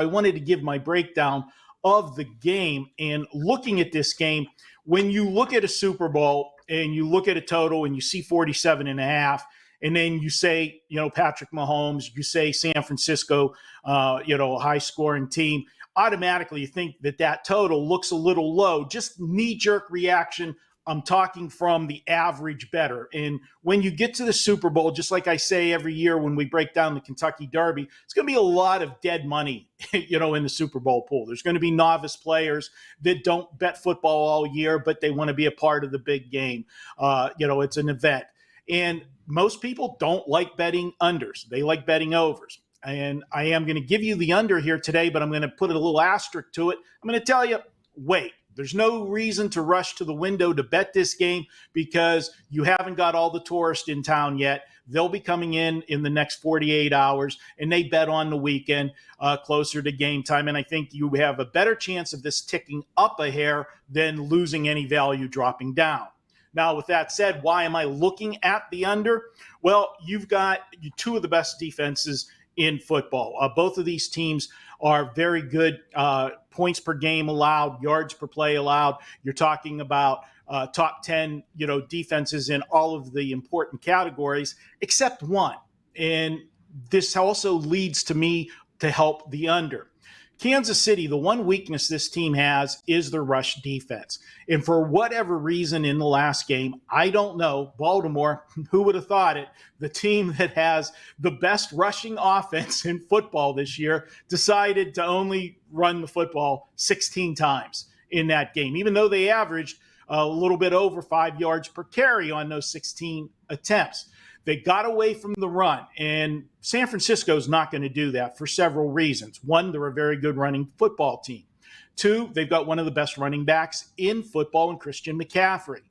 I wanted to give my breakdown of the game. And looking at this game, when you look at a Super Bowl and you look at a total and you see 47.5, and then you say, Patrick Mahomes, you say San Francisco, a high scoring team, automatically you think that total looks a little low. Just knee-jerk reaction. I'm talking from the average bettor. And when you get to the Super Bowl, just like I say every year when we break down the Kentucky Derby, it's going to be a lot of dead money, in the Super Bowl pool. There's going to be novice players that don't bet football all year, but they want to be a part of the big game. It's an event. And most people don't like betting unders. They like betting overs. And I am going to give you the under here today, but I'm going to put a little asterisk to it. I'm going to tell you, wait. There's no reason to rush to the window to bet this game because you haven't got all the tourists in town yet. They'll be coming in the next 48 hours, and they bet on the weekend closer to game time. And I think you have a better chance of this ticking up a hair than losing any value dropping down. Now, with that said, why am I looking at the under? Well, you've got two of the best defenses in football. Both of these teams are very good points per game allowed, yards per play allowed. You're talking about top 10, defenses in all of the important categories, except one. And this also leads to me to help the under. Kansas City, the one weakness this team has is their rush defense. And for whatever reason in the last game, I don't know, Baltimore, who would have thought it, the team that has the best rushing offense in football this year decided to only run the football 16 times in that game, even though they averaged a little bit over 5 yards per carry on those 16 attempts. They got away from the run, and San Francisco is not going to do that for several reasons. One, they're a very good running football team. Two, they've got one of the best running backs in football in Christian McCaffrey.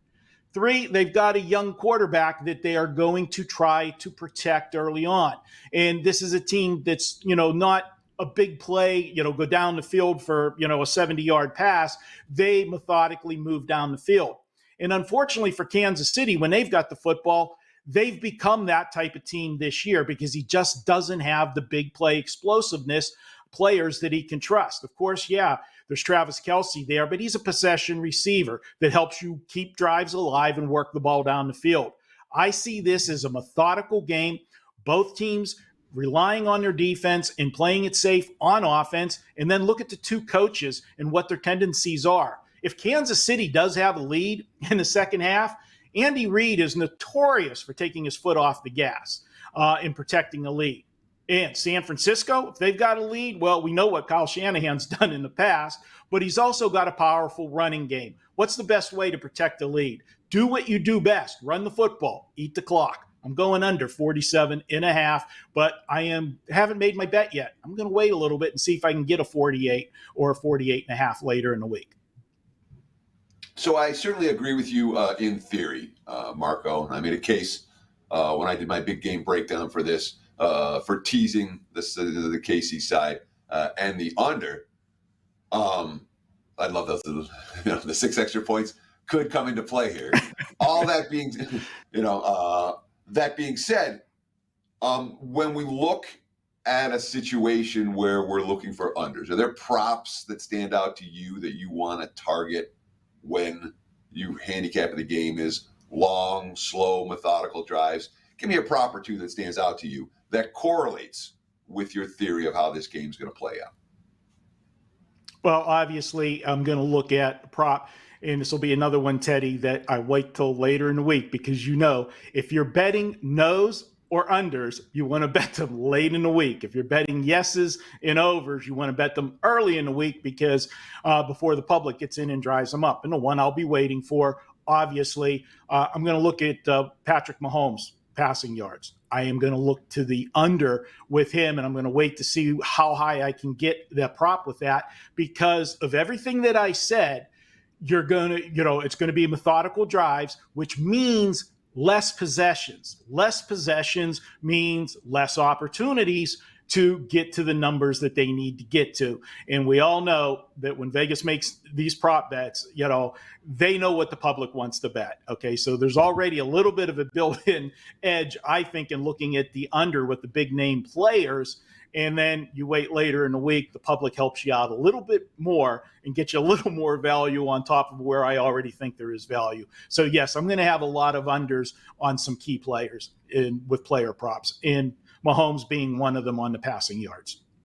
Three, they've got a young quarterback that they are going to try to protect early on. And this is a team that's, not a big play, go down the field for, a 70-yard pass. They methodically move down the field. And unfortunately for Kansas City, when they've got the football, they've become that type of team this year because he just doesn't have the big play explosiveness players that he can trust. Of course, there's Travis Kelce there, but he's a possession receiver that helps you keep drives alive and work the ball down the field. I see this as a methodical game. Both teams relying on their defense and playing it safe on offense, and then look at the two coaches and what their tendencies are. If Kansas City does have a lead in the second half, Andy Reid is notorious for taking his foot off the gas in protecting a lead. And San Francisco, if they've got a lead, well, we know what Kyle Shanahan's done in the past, but he's also got a powerful running game. What's the best way to protect a lead? Do what you do best. Run the football. Eat the clock. I'm going under 47.5, but haven't made my bet yet. I'm going to wait a little bit and see if I can get a 48 or a 48.5 later in the week. So I certainly agree with you in theory, Marco. I made a case when I did my big game breakdown for this, for teasing the KC side and the under. I love those little, the 6 extra points could come into play here. All that being, that being said, when we look at a situation where we're looking for unders, are there props that stand out to you that you want to target when you handicap the game is long, slow, methodical drives? Give me a prop or two that stands out to you that correlates with your theory of how this game's going to play out. Well, obviously, I'm going to look at the prop, and this will be another one, Teddy, that I wait till later in the week because if you're betting nos or unders, you want to bet them late in the week. If you're betting yeses and overs, you want to bet them early in the week because before the public gets in and drives them up. And the one I'll be waiting for, obviously, I'm going to look at Patrick Mahomes passing yards. I am going to look to the under with him, and I'm going to wait to see how high I can get that prop with that because of everything that I said. You're going to, it's going to be methodical drives, which means less possessions. Less possessions means less opportunities to get to the numbers that they need to get to. And we all know that when Vegas makes these prop bets, they know what the public wants to bet. Okay, so there's already a little bit of a built-in edge, I think, in looking at the under with the big name players. And then you wait later in the week, the public helps you out a little bit more and get you a little more value on top of where I already think there is value. So yes, I'm going to have a lot of unders on some key players with player props, and Mahomes being one of them on the passing yards.